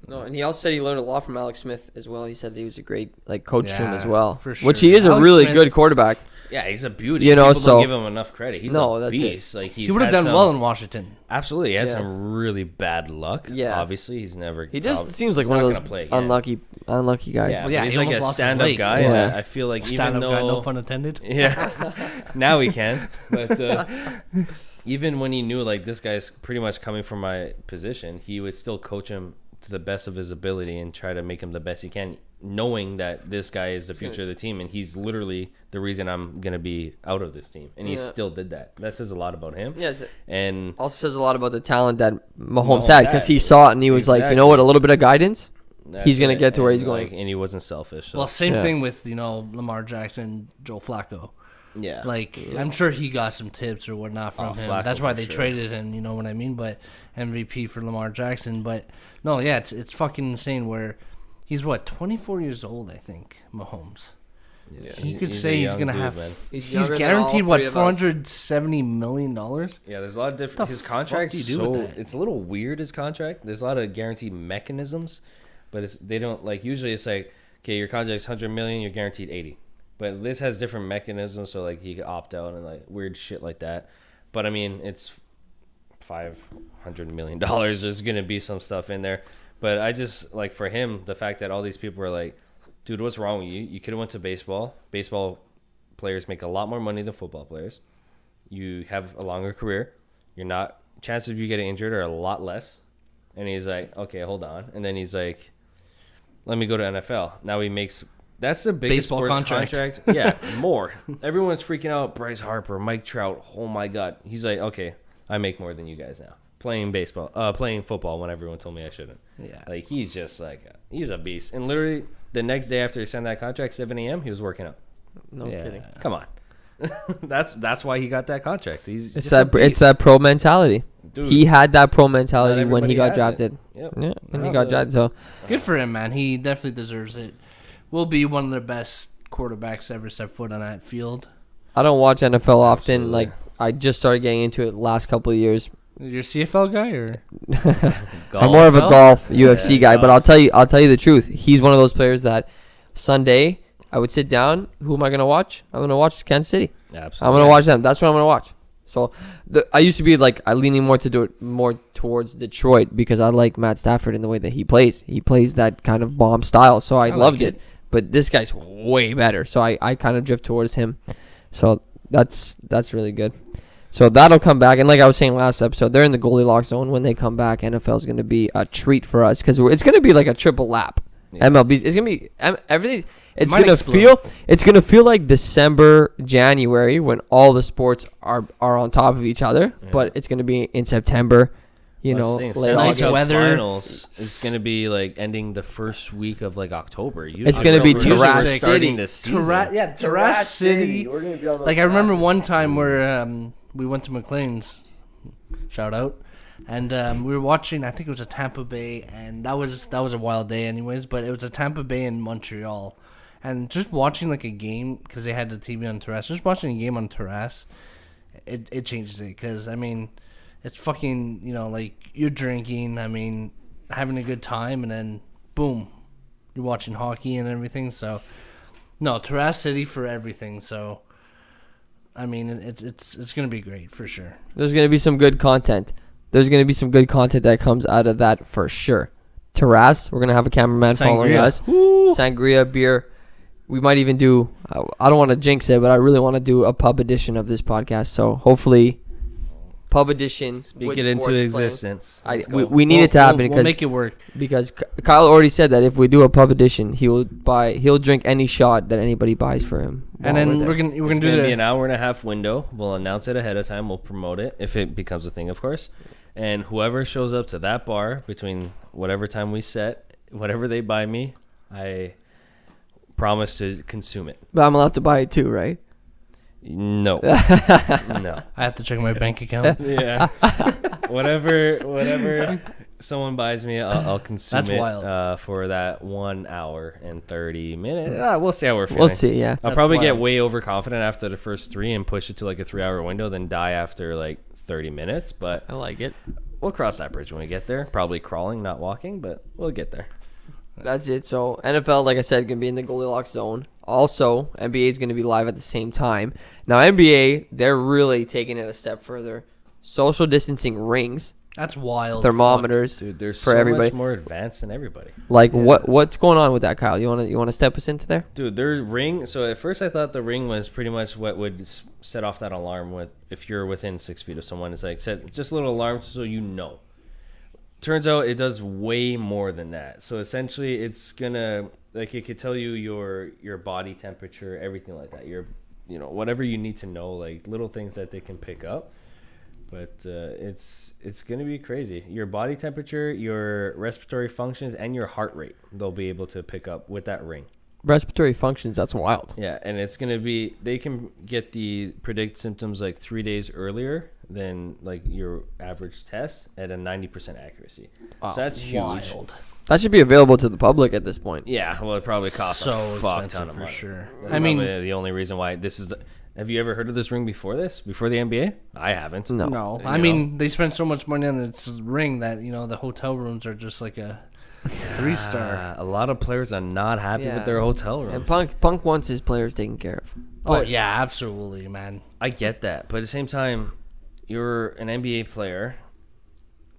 [SPEAKER 1] No, and he also said he learned a lot from Alex Smith as well. He said he was a great coach to him as well,
[SPEAKER 2] for sure.
[SPEAKER 1] Which he is Alex a really good quarterback.
[SPEAKER 3] Yeah, he's a beauty. People don't give him enough credit. He's a beast.
[SPEAKER 2] He would have done well in Washington.
[SPEAKER 3] Absolutely, he had some really bad luck. Yeah, obviously he's never.
[SPEAKER 1] He just seems like one of those unlucky guys.
[SPEAKER 3] Yeah, he's like a stand-up guy. Yeah. And I feel like
[SPEAKER 2] stand-up
[SPEAKER 3] even though
[SPEAKER 2] guy, no pun intended.
[SPEAKER 3] Yeah, now he can. But even when he knew this guy's pretty much coming from my position, he would still coach him to the best of his ability and try to make him the best he can, knowing that this guy is the future of the team and he's literally the reason I'm going to be out of this team. And he still did that. That says a lot about him.
[SPEAKER 1] Yes.
[SPEAKER 3] And
[SPEAKER 1] also says a lot about the talent that Mahomes had because he saw it and he was like, you know what, a little bit of guidance, he's going to get to where he's going.
[SPEAKER 3] And he wasn't selfish. So.
[SPEAKER 2] Well, same thing with, Lamar Jackson, Joe Flacco.
[SPEAKER 3] Yeah.
[SPEAKER 2] I'm sure he got some tips or whatnot from him. Flacco, that's why they traded him, you know what I mean? But MVP for Lamar Jackson. But no, yeah, it's fucking insane where he's 24 years old, I think, Mahomes. Yeah, he could say he's going to have he's guaranteed $470 million.
[SPEAKER 3] Yeah, there's a lot of different his contract it's a little weird his contract. There's a lot of guarantee mechanisms, but they don't usually it's okay, your contract's $100 million, you're guaranteed 80. But this has different mechanisms, so he could opt out and weird shit like that. But I mean, it's $500 million. There's gonna be some stuff in there, But I just, like, for him, the fact that all these people were like, dude, what's wrong with you? You could have went to baseball. Baseball players make a lot more money than football players. You have a longer career. Chances of you getting injured are a lot less. And he's like, okay, hold on. And then he's like, let me go to NFL. Now he makes, that's the biggest
[SPEAKER 2] Baseball
[SPEAKER 3] sports
[SPEAKER 2] contract.
[SPEAKER 3] Yeah, more. Everyone's freaking out. Bryce Harper, Mike Trout. Oh my God. He's like, okay, I make more than you guys now. Playing football when everyone told me I shouldn't.
[SPEAKER 2] Yeah.
[SPEAKER 3] Like, he's just like, he's a beast. And literally the next day after he signed that contract, 7 a.m., he was working out.
[SPEAKER 1] No kidding.
[SPEAKER 3] Come on. That's why he got that contract. He's
[SPEAKER 1] It's
[SPEAKER 3] just a beast.
[SPEAKER 1] it's that pro mentality.
[SPEAKER 3] Dude,
[SPEAKER 1] He had that pro mentality
[SPEAKER 3] not
[SPEAKER 1] when he
[SPEAKER 3] everybody
[SPEAKER 1] got
[SPEAKER 3] has
[SPEAKER 1] drafted.
[SPEAKER 3] it. Yep.
[SPEAKER 1] Yeah, when he
[SPEAKER 3] No,
[SPEAKER 1] got drafted. So
[SPEAKER 2] Good for him, man. He definitely deserves it. Will be one of the best quarterbacks ever set foot on that field.
[SPEAKER 1] I don't watch NFL often.
[SPEAKER 3] Absolutely.
[SPEAKER 1] Like I just started getting into it last couple of years.
[SPEAKER 2] You're a CFL guy or
[SPEAKER 1] I'm more of a
[SPEAKER 2] NFL?
[SPEAKER 1] golf UFC guy, but
[SPEAKER 3] golf.
[SPEAKER 1] I'll tell you the truth. He's one of those players that Sunday I would sit down. Who am I gonna watch? I'm gonna watch Kansas City.
[SPEAKER 3] Absolutely.
[SPEAKER 1] I'm gonna watch them. That's what I'm gonna watch. So I used to be like leaning more to do it more towards Detroit because I like Matt Stafford in the way that he plays. He plays that kind of bomb style, so I
[SPEAKER 2] like
[SPEAKER 1] loved
[SPEAKER 2] it.
[SPEAKER 1] it. But this guy's way better, so I kind of drift towards him. So that's really good. So that'll come back, and like I was saying last episode, they're in the Goldilocks zone. When they come back, NFL is going to be a treat for us because it's going to be like a triple lap.
[SPEAKER 3] Yeah.
[SPEAKER 1] MLB, it's going to be everything. It's
[SPEAKER 2] might
[SPEAKER 1] going to feel like December, January when all the sports are on top of each other.
[SPEAKER 3] Yeah.
[SPEAKER 1] But it's going to be in September, late
[SPEAKER 2] Nice
[SPEAKER 1] August.
[SPEAKER 2] weather.
[SPEAKER 3] Finals is going to be like ending the first week of like October.
[SPEAKER 1] It's gonna be
[SPEAKER 3] Usually
[SPEAKER 1] Terrace
[SPEAKER 3] we're starting
[SPEAKER 1] City.
[SPEAKER 3] this season.
[SPEAKER 2] Terrace City.
[SPEAKER 4] We're gonna be on the
[SPEAKER 2] Like I remember
[SPEAKER 4] fastest-
[SPEAKER 2] one time where we went to McLean's, shout out, and we were watching. I think it was a Tampa Bay, and that was a wild day, anyways. But it was a Tampa Bay in Montreal, and just watching like a game because they had the TV on Terrace. Just watching a game on Terrace, it changes it because I mean, it's fucking like you're drinking. I mean, having a good time, and then boom, you're watching hockey and everything. So no, Terrace City for everything. So. I mean, it's gonna be great for sure.
[SPEAKER 1] There's going to be some good content. There's going to be some good content that comes out of that for sure. Terrace, we're going to have a cameraman following
[SPEAKER 2] Sangria.
[SPEAKER 1] us. Sangria, beer. We might even do, I don't want to jinx it, but I really want to do a pub edition of this podcast. So hopefully, pub edition.
[SPEAKER 3] Speak
[SPEAKER 1] with
[SPEAKER 3] it into
[SPEAKER 1] sports playing.
[SPEAKER 3] existence. Let's go.
[SPEAKER 1] We need it to happen
[SPEAKER 2] We'll make it work.
[SPEAKER 1] because Kyle already said that if we do a pub edition, he'll drink any shot that anybody buys for him.
[SPEAKER 2] And
[SPEAKER 1] while
[SPEAKER 2] then
[SPEAKER 1] there.
[SPEAKER 2] we're gonna
[SPEAKER 3] It's
[SPEAKER 2] do
[SPEAKER 3] going to be
[SPEAKER 2] the
[SPEAKER 3] an hour and a half window. We'll announce it ahead of time. We'll promote it if it becomes a thing, of course. And whoever shows up to that bar between whatever time we set, whatever they buy me, I promise to consume it.
[SPEAKER 1] But I'm allowed to buy it too, right?
[SPEAKER 3] No. No.
[SPEAKER 2] I have to check my bank account.
[SPEAKER 3] Yeah. whatever someone buys me, I'll consume
[SPEAKER 2] That's
[SPEAKER 3] it
[SPEAKER 2] wild.
[SPEAKER 3] for that 1 hour and 30 minutes. We'll see how we're feeling.
[SPEAKER 1] We'll see. Yeah.
[SPEAKER 3] I'll
[SPEAKER 2] That's
[SPEAKER 3] probably get
[SPEAKER 2] wild.
[SPEAKER 3] way overconfident after the first 3 and push it to like a 3-hour window, then die after like 30 minutes. But
[SPEAKER 1] I like it.
[SPEAKER 3] we'll cross that bridge when we get there. Probably crawling, not walking, but we'll get there.
[SPEAKER 1] That's it. So NFL, like I said, going to be in the Goldilocks zone. Also, NBA is going to be live at the same time. Now, NBA, they're really taking it a step further. Social distancing rings,
[SPEAKER 2] That's wild.
[SPEAKER 1] thermometers
[SPEAKER 3] Dude, they're
[SPEAKER 1] for
[SPEAKER 3] so
[SPEAKER 1] everybody.
[SPEAKER 3] much more advanced than everybody.
[SPEAKER 1] Like what's going on with that, Kyle? You want to step us into there?
[SPEAKER 3] Dude, their ring. So at first I thought the ring was pretty much what would set off that alarm with if you're within 6 feet of someone. It's like set just a little alarm so you know. Turns out it does way more than that. So essentially, it's gonna like it could tell you your body temperature, everything like that. Your whatever you need to know, like little things that they can pick up. But it's gonna be crazy. Your body temperature, your respiratory functions, and your heart rate they'll be able to pick up with that ring.
[SPEAKER 1] Respiratory functions, that's wild.
[SPEAKER 3] Yeah, and it's gonna be they can predict symptoms like 3 days earlier than like your average test at a 90% accuracy.
[SPEAKER 1] Wow.
[SPEAKER 3] So that's huge.
[SPEAKER 2] Wild.
[SPEAKER 1] That should be available to the public at this point.
[SPEAKER 3] Yeah, well, it probably costs
[SPEAKER 2] So
[SPEAKER 3] a fuck
[SPEAKER 2] expensive
[SPEAKER 3] ton of
[SPEAKER 2] for
[SPEAKER 3] money.
[SPEAKER 2] sure.
[SPEAKER 3] That's
[SPEAKER 2] I mean,
[SPEAKER 3] probably the only reason why this is. Have you ever heard of this ring before this? Before the NBA? I haven't.
[SPEAKER 1] No.
[SPEAKER 2] no.
[SPEAKER 3] You
[SPEAKER 2] I
[SPEAKER 3] know?
[SPEAKER 2] mean, they spend so much money on this ring that the hotel rooms are just like a 3-star.
[SPEAKER 3] A lot of players are not happy
[SPEAKER 1] Yeah.
[SPEAKER 3] with their hotel rooms.
[SPEAKER 1] And Punk wants his players taken care of.
[SPEAKER 2] Oh yeah, absolutely, man.
[SPEAKER 3] I get that, but at the same time, you're an NBA player.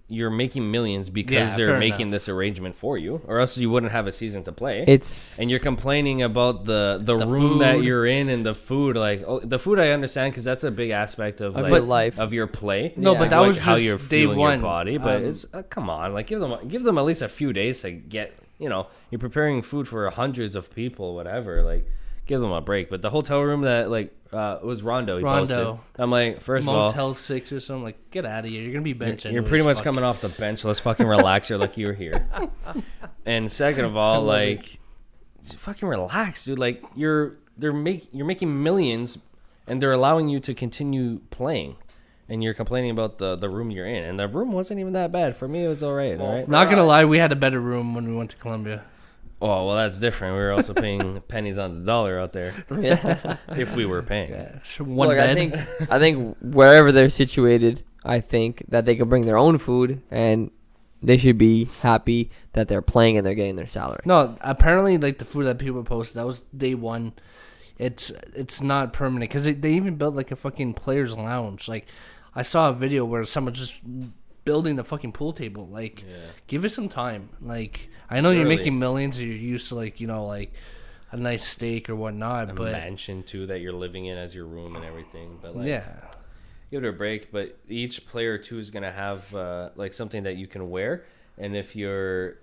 [SPEAKER 3] you're making millions because
[SPEAKER 2] Yeah,
[SPEAKER 3] they're
[SPEAKER 2] fair
[SPEAKER 3] making
[SPEAKER 2] enough.
[SPEAKER 3] this arrangement for you, or else you wouldn't have a season to play.
[SPEAKER 1] It's
[SPEAKER 3] And you're complaining about the room
[SPEAKER 2] food.
[SPEAKER 3] that you're in and the food. Like, the food I understand because that's a big aspect of
[SPEAKER 1] Of
[SPEAKER 3] like
[SPEAKER 1] your life.
[SPEAKER 3] of your play.
[SPEAKER 2] No,
[SPEAKER 1] Yeah.
[SPEAKER 2] but that
[SPEAKER 3] Like,
[SPEAKER 2] was
[SPEAKER 3] how
[SPEAKER 2] just
[SPEAKER 3] you're
[SPEAKER 2] day
[SPEAKER 3] feeling
[SPEAKER 2] one.
[SPEAKER 3] your body. But it's come on, like give them at least a few days to get. You're preparing food for hundreds of people, whatever. Like, give them a break. But the hotel room that it was Rondo. He posted.
[SPEAKER 2] Rondo.
[SPEAKER 3] I'm like, first of all,
[SPEAKER 2] Motel 6 or something. Like, get out of here. You're gonna be benched.
[SPEAKER 3] you're
[SPEAKER 2] anyways,
[SPEAKER 3] pretty much
[SPEAKER 2] fuck.
[SPEAKER 3] coming off the bench. Let's fucking relax. You're like, you're here. And second of all, like, just fucking relax, dude. Like, you're making millions, and they're allowing you to continue playing, and you're complaining about the room you're in, and the room wasn't even that bad. For me, it was all right. All right.
[SPEAKER 2] Not gonna lie, we had a better room when we went to Colombia.
[SPEAKER 3] Oh well, that's different. We were also paying pennies on the dollar out there
[SPEAKER 1] yeah.
[SPEAKER 3] if we were paying.
[SPEAKER 2] Yeah, one
[SPEAKER 1] Look,
[SPEAKER 2] bed.
[SPEAKER 1] I think wherever they're situated, I think that they can bring their own food, and they should be happy that they're playing and they're getting their salary.
[SPEAKER 2] No, apparently, like the food that people posted, that was day one. It's not permanent because they even built like a fucking players' lounge. Like, I saw a video where someone's just building the fucking pool table. Like, give it some time. Like, I know
[SPEAKER 3] It's
[SPEAKER 2] you're
[SPEAKER 3] early.
[SPEAKER 2] making millions, and you're used to like like a nice steak or whatnot.
[SPEAKER 3] A
[SPEAKER 2] But
[SPEAKER 3] mansion too that you're living in as your room and everything. But like,
[SPEAKER 2] yeah,
[SPEAKER 3] give it a break. But each player too is gonna have like something that you can wear, and if you're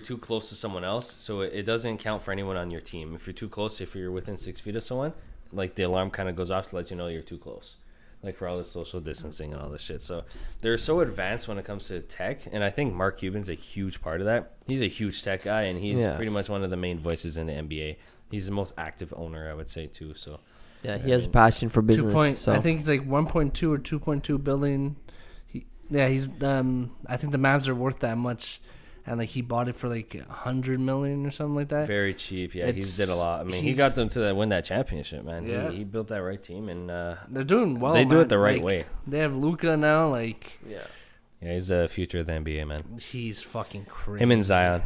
[SPEAKER 3] too close to someone else, so it doesn't count for anyone on your team. If you're too close, if you're within 6 feet of someone, like the alarm kind of goes off to let you know you're too close. Like for all the social distancing and all this shit. So they're so advanced when it comes to tech, and I think Mark Cuban's a huge part of that. He's a huge tech guy, and he's pretty much one of the main voices in the NBA. He's the most active owner, I would say, too. So
[SPEAKER 1] Yeah, he has a passion for business. So
[SPEAKER 2] I think it's like 1.2 or 2.2 billion. He's I think the Mavs are worth that much, and like he bought it for like 100 million or something like that.
[SPEAKER 3] very cheap. Yeah, he
[SPEAKER 2] It's-
[SPEAKER 3] did a lot. I mean, he
[SPEAKER 2] he's-
[SPEAKER 3] got them to win that championship, man.
[SPEAKER 2] Yeah.
[SPEAKER 3] He built that right team, and
[SPEAKER 2] They're doing well.
[SPEAKER 3] they do
[SPEAKER 2] man.
[SPEAKER 3] it the right
[SPEAKER 2] Like,
[SPEAKER 3] way.
[SPEAKER 2] They have Luka now. Like,
[SPEAKER 1] yeah,
[SPEAKER 3] He's the future of the NBA, man.
[SPEAKER 2] he's fucking crazy.
[SPEAKER 3] Him and Zion.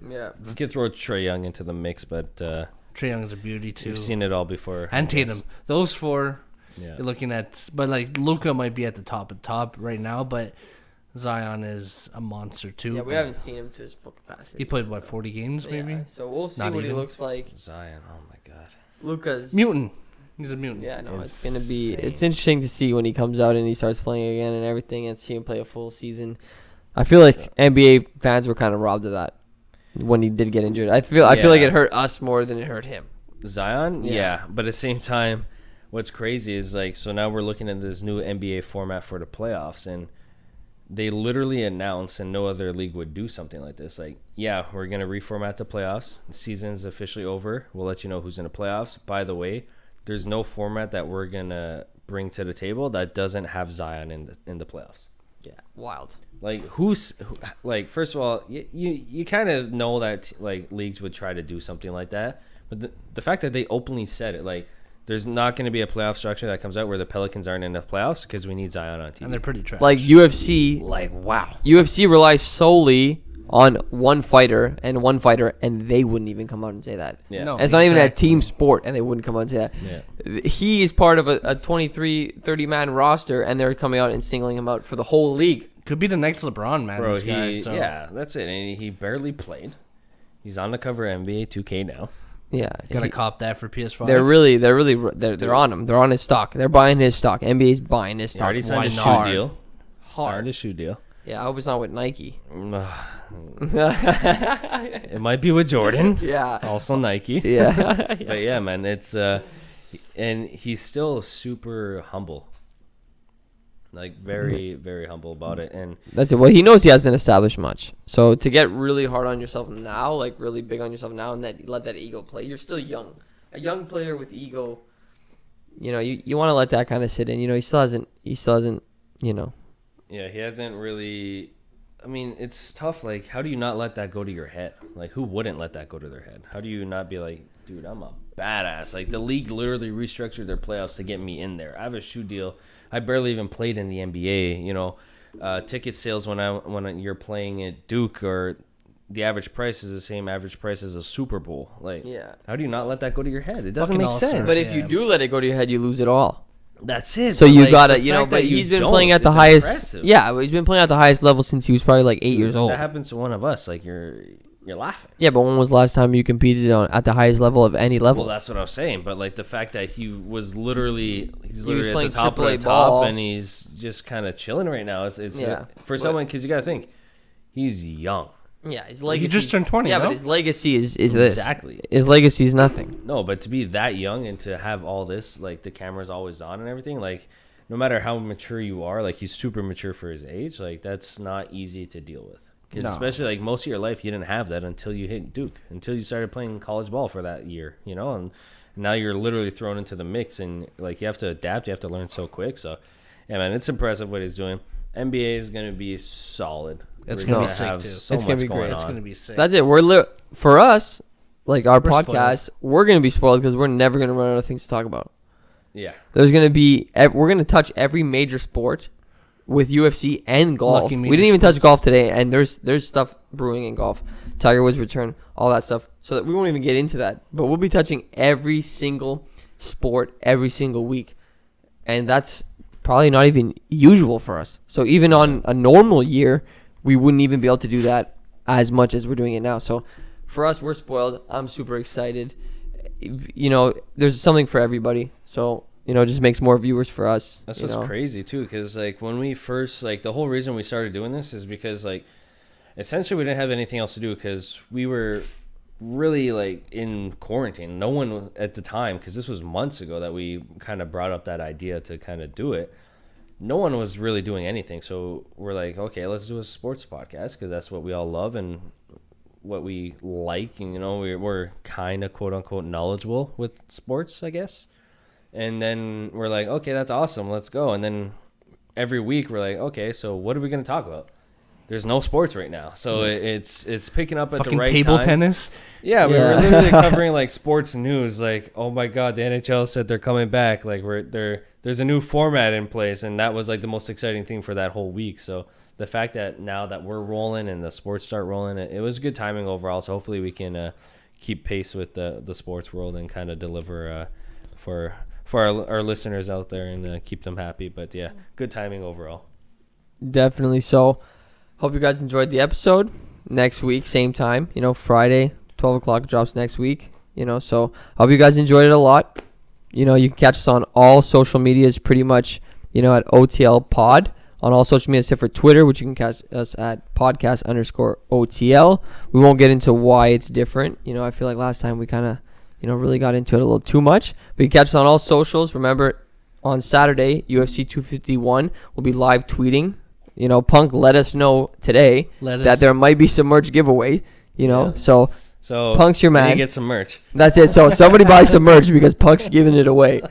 [SPEAKER 1] yeah.
[SPEAKER 3] You could throw Trae Young into the mix, but
[SPEAKER 2] Trae Young's a beauty too.
[SPEAKER 3] you've seen it all before.
[SPEAKER 2] And
[SPEAKER 3] I guess.
[SPEAKER 2] Tatum. Those four.
[SPEAKER 3] Yeah.
[SPEAKER 2] You're looking at, but like Luka might be at the top right now, but Zion is a monster too.
[SPEAKER 1] Yeah, we haven't seen him to his full capacity.
[SPEAKER 2] He played what 40 games maybe.
[SPEAKER 1] Yeah, so we'll see
[SPEAKER 2] Not
[SPEAKER 1] what he
[SPEAKER 2] even.
[SPEAKER 1] looks like.
[SPEAKER 3] Zion. Oh my God.
[SPEAKER 1] Luka's
[SPEAKER 2] Mutant. He's a mutant.
[SPEAKER 1] Yeah, no, it's gonna be.
[SPEAKER 3] Insane.
[SPEAKER 1] It's interesting to see when he comes out and he starts playing again and everything, and see him play a full season. I feel like NBA fans were kind of robbed of that when he did get injured. I feel like
[SPEAKER 3] Yeah.
[SPEAKER 1] it hurt us more than it hurt him.
[SPEAKER 3] Zion,
[SPEAKER 1] Yeah.
[SPEAKER 3] yeah. But at the same time, what's crazy is like, so now we're looking at this new NBA format for the playoffs, and they literally announced, and no other league would do something like this. Like, yeah, we're gonna reformat the playoffs. The season's officially over. We'll let you know who's in the playoffs. By the way, there's no format that we're gonna bring to the table that doesn't have Zion in the playoffs.
[SPEAKER 1] Yeah, wild.
[SPEAKER 3] Like like first of all, you kind of know that like leagues would try to do something like that, but the fact that they openly said it, like there's not going to be a playoff structure that comes out where the Pelicans aren't in the playoffs because we need Zion on TV.
[SPEAKER 2] And they're pretty trash.
[SPEAKER 1] Like UFC,
[SPEAKER 3] Like wow,
[SPEAKER 1] UFC relies solely on one fighter, and they wouldn't even come out and say that.
[SPEAKER 3] yeah,
[SPEAKER 2] No.
[SPEAKER 1] And it's not even a
[SPEAKER 2] Exactly.
[SPEAKER 1] team sport, and they wouldn't come out and say that.
[SPEAKER 3] yeah.
[SPEAKER 1] He is part of a 23, 30-man roster, and they're coming out and singling him out for the whole league.
[SPEAKER 2] could be the next LeBron, man.
[SPEAKER 3] Bro,
[SPEAKER 2] this guy, so.
[SPEAKER 3] yeah, that's it. And he barely played. He's on the cover of NBA 2K now.
[SPEAKER 1] Yeah,
[SPEAKER 2] Gotta cop that for PS5.
[SPEAKER 1] they're on him. They're on his stock. They're buying his stock. NBA's buying his
[SPEAKER 3] He
[SPEAKER 1] stock.
[SPEAKER 3] already signed a shoe
[SPEAKER 1] hard.
[SPEAKER 3] deal. Signed
[SPEAKER 1] Hard.
[SPEAKER 3] a shoe deal.
[SPEAKER 1] Yeah, I hope it's not with Nike.
[SPEAKER 3] It might be with Jordan.
[SPEAKER 1] Yeah.
[SPEAKER 3] Also Nike.
[SPEAKER 1] Yeah.
[SPEAKER 3] But yeah, man, it's and he's still super humble. Like very, very humble about it. And
[SPEAKER 1] That's it. Well, he knows he hasn't established much. So to get really hard on yourself now, like really big on yourself now, and let that ego play. You're still young. A young player with ego. You know, you want to let that kind of sit in. You know, he still hasn't. You know.
[SPEAKER 3] yeah, he hasn't really. I mean, it's tough. Like, how do you not let that go to your head? Like, who wouldn't let that go to their head? How do you not be like, dude, I'm a badass? Like, the league literally restructured their playoffs to get me in there. I have a shoe deal. I barely even played in the NBA. You know, ticket sales when you're playing at Duke, or the average price is the same average price as a Super Bowl. Like,
[SPEAKER 1] Yeah.
[SPEAKER 3] how do you not let that go to your head? It doesn't
[SPEAKER 2] Fucking
[SPEAKER 3] make
[SPEAKER 2] all-stars.
[SPEAKER 3] sense.
[SPEAKER 1] But if you
[SPEAKER 2] Yeah.
[SPEAKER 1] do let it go to your head, you lose it all.
[SPEAKER 3] That's it.
[SPEAKER 1] So
[SPEAKER 3] but,
[SPEAKER 1] you
[SPEAKER 3] like,
[SPEAKER 1] gotta,
[SPEAKER 3] the
[SPEAKER 1] you know,
[SPEAKER 3] fact
[SPEAKER 1] but
[SPEAKER 3] that you
[SPEAKER 1] he's been
[SPEAKER 3] don't
[SPEAKER 1] playing at the
[SPEAKER 3] is
[SPEAKER 1] highest.
[SPEAKER 3] impressive.
[SPEAKER 1] Yeah, he's been playing at the highest level since he was probably like 8 years old.
[SPEAKER 3] That happens to one of us. Like you're laughing.
[SPEAKER 1] Yeah, but when was the last time you competed at the highest level of any level?
[SPEAKER 3] Well, that's what I'm saying. But like the fact that he's literally
[SPEAKER 1] playing
[SPEAKER 3] at the top of
[SPEAKER 1] AAA
[SPEAKER 3] the top,
[SPEAKER 1] ball.
[SPEAKER 3] and he's just kind of chilling right now. It's
[SPEAKER 1] Yeah.
[SPEAKER 3] for someone, because you got to think he's young.
[SPEAKER 1] Yeah, his legacy.
[SPEAKER 2] He just turned 20.
[SPEAKER 1] Yeah,
[SPEAKER 2] no?
[SPEAKER 1] but his legacy is this.
[SPEAKER 3] Exactly.
[SPEAKER 1] His legacy is nothing.
[SPEAKER 3] No, but to be that young and to have all this, like the camera's always on and everything, like no matter how mature you are, like he's super mature for his age. Like that's not easy to deal with. Because especially like most of your life, you didn't have that until you hit Duke, until you started playing college ball for that year, you know, and now you're literally thrown into the mix, and like you have to adapt, you have to learn so quick. So, yeah, man, it's impressive what he's doing. NBA is going to be solid.
[SPEAKER 2] It's
[SPEAKER 3] We're
[SPEAKER 2] gonna be
[SPEAKER 3] gonna
[SPEAKER 2] sick,
[SPEAKER 3] have
[SPEAKER 2] too.
[SPEAKER 3] So
[SPEAKER 1] It's gonna
[SPEAKER 3] much
[SPEAKER 1] be
[SPEAKER 3] going
[SPEAKER 1] great.
[SPEAKER 2] It's
[SPEAKER 3] on.
[SPEAKER 2] gonna be sick.
[SPEAKER 1] That's it. For us, like our
[SPEAKER 2] We're
[SPEAKER 1] podcast, we're gonna be spoiled because we're never gonna run out of things to talk about.
[SPEAKER 3] Yeah.
[SPEAKER 1] There's gonna be we're gonna touch every major sport with UFC and golf.
[SPEAKER 2] Lucky
[SPEAKER 1] We
[SPEAKER 2] major
[SPEAKER 1] didn't even touch
[SPEAKER 2] sports.
[SPEAKER 1] golf today, and there's stuff brewing in golf. Tiger Woods return, all that stuff. So that we won't even get into that, but we'll be touching every single sport every single week, and that's probably not even usual for us. So even on a normal year, we wouldn't even be able to do that as much as we're doing it now. So for us, we're spoiled. I'm super excited. You know, there's something for everybody. So, you know, it just makes more viewers for us.
[SPEAKER 3] That's
[SPEAKER 1] you
[SPEAKER 3] what's
[SPEAKER 1] know?
[SPEAKER 3] crazy too, because like when we first, like the whole reason we started doing this is because like essentially we didn't have anything else to do, because we were really like in quarantine. No one at the time, because this was months ago that we kind of brought up that idea to kind of do it. No one was really doing anything, so we're like, okay, let's do a sports podcast, because that's what we all love and what we like, and you know, we're kind of quote unquote knowledgeable with sports, I guess. And then we're like, okay, that's awesome, let's go. And then every week we're like, okay, so what are we going to talk about? There's no sports right now, so it's picking up at
[SPEAKER 2] Fucking
[SPEAKER 3] the right
[SPEAKER 2] table
[SPEAKER 3] time.
[SPEAKER 2] tennis.
[SPEAKER 3] Yeah, we
[SPEAKER 1] Yeah.
[SPEAKER 3] were literally covering like sports news, like, oh my god, the NHL said they're coming back, like there's a new format in place, and that was like the most exciting thing for that whole week. So the fact that now that we're rolling and the sports start rolling, it was good timing overall. So hopefully we can keep pace with the sports world and kind of deliver for our listeners out there and keep them happy. But yeah, good timing overall.
[SPEAKER 1] Definitely. So, hope you guys enjoyed the episode. Next week, same time, you know, Friday, 12 o'clock drops next week, you know. So, hope you guys enjoyed it a lot. You know, you can catch us on all social medias pretty much, you know, at OTL Pod. On all social media except for Twitter, which you can catch us at podcast_OTL. We won't get into why it's different. You know, I feel like last time we kind of, you know, really got into it a little too much. But you can catch us on all socials. Remember, on Saturday, UFC 251 will be live tweeting. You know, Punk let us know today that there might be some merch giveaway, you know.
[SPEAKER 3] Yeah.
[SPEAKER 1] So Punk's your
[SPEAKER 3] we need
[SPEAKER 1] man.
[SPEAKER 3] to get some merch.
[SPEAKER 1] That's it. So somebody buy some merch because Punk's giving it away.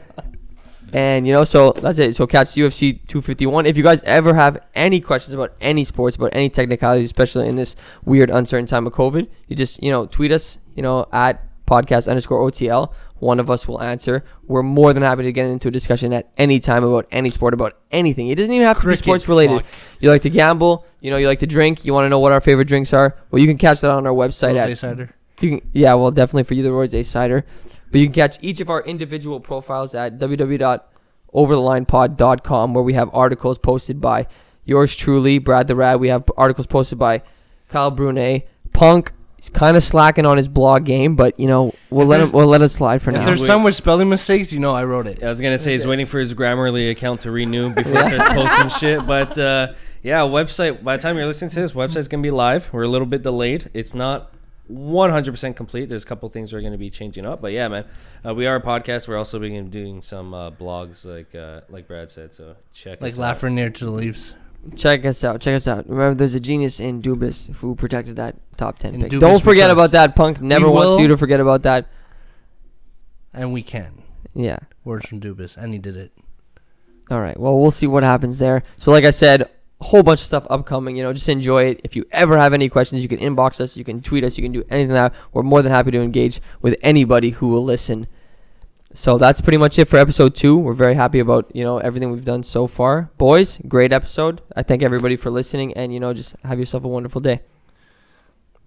[SPEAKER 1] And, you know, so that's it. So catch UFC 251. If you guys ever have any questions about any sports, about any technicalities, especially in this weird, uncertain time of COVID, you just, you know, tweet us, you know, at podcast_OTL. One of us will answer. We're more than happy to get into a discussion at any time about any sport, about anything. It doesn't even have to be sports related. You like to gamble, you know, you like to drink, you want to know what our favorite drinks are. Well, you can catch that on our website
[SPEAKER 2] Rosé cider.
[SPEAKER 1] You can, yeah, well, definitely for you, the Rosé cider. But you can catch each of our individual profiles at www.overthelinepod.com, where we have articles posted by yours truly, Brad the Rad. We have articles posted by Kyle Brunet. Punk is kind of slacking on his blog game, but, you know, we'll let it slide for
[SPEAKER 2] If
[SPEAKER 1] now.
[SPEAKER 2] there's some with spelling mistakes, you know I wrote it.
[SPEAKER 3] I was gonna say he's waiting for his Grammarly account to renew before he starts posting shit. But yeah, website. By the time you're listening to this, website's gonna be live. We're a little bit delayed. It's not 100% complete. There's a couple things we're gonna be changing up. But yeah, man, we are a podcast. We're also being doing some blogs, like Brad said. So check
[SPEAKER 2] Like
[SPEAKER 3] us out.
[SPEAKER 2] Lafreniere to the Leafs.
[SPEAKER 1] Check us out. Remember, there's a genius in Dubas who protected that top 10
[SPEAKER 2] In
[SPEAKER 1] pick.
[SPEAKER 2] Dubas
[SPEAKER 1] Don't
[SPEAKER 2] we
[SPEAKER 1] forget
[SPEAKER 2] trust.
[SPEAKER 1] about that, Punk. Never
[SPEAKER 2] We
[SPEAKER 1] wants
[SPEAKER 2] will.
[SPEAKER 1] you to forget about that.
[SPEAKER 2] And we can.
[SPEAKER 1] Yeah.
[SPEAKER 2] Words from Dubas. And he did it.
[SPEAKER 1] All right. Well, we'll see what happens there. So, like I said, a whole bunch of stuff upcoming. You know, just enjoy it. If you ever have any questions, you can inbox us. You can tweet us. You can do anything like that. We're more than happy to engage with anybody who will listen. So that's pretty much it for episode 2. We're very happy about, you know, everything we've done so far. Boys, great episode. I thank everybody for listening. And, you know, just have yourself a wonderful day.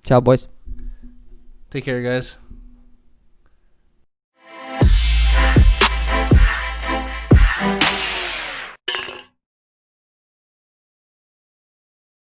[SPEAKER 1] Ciao, boys.
[SPEAKER 2] Take care, guys.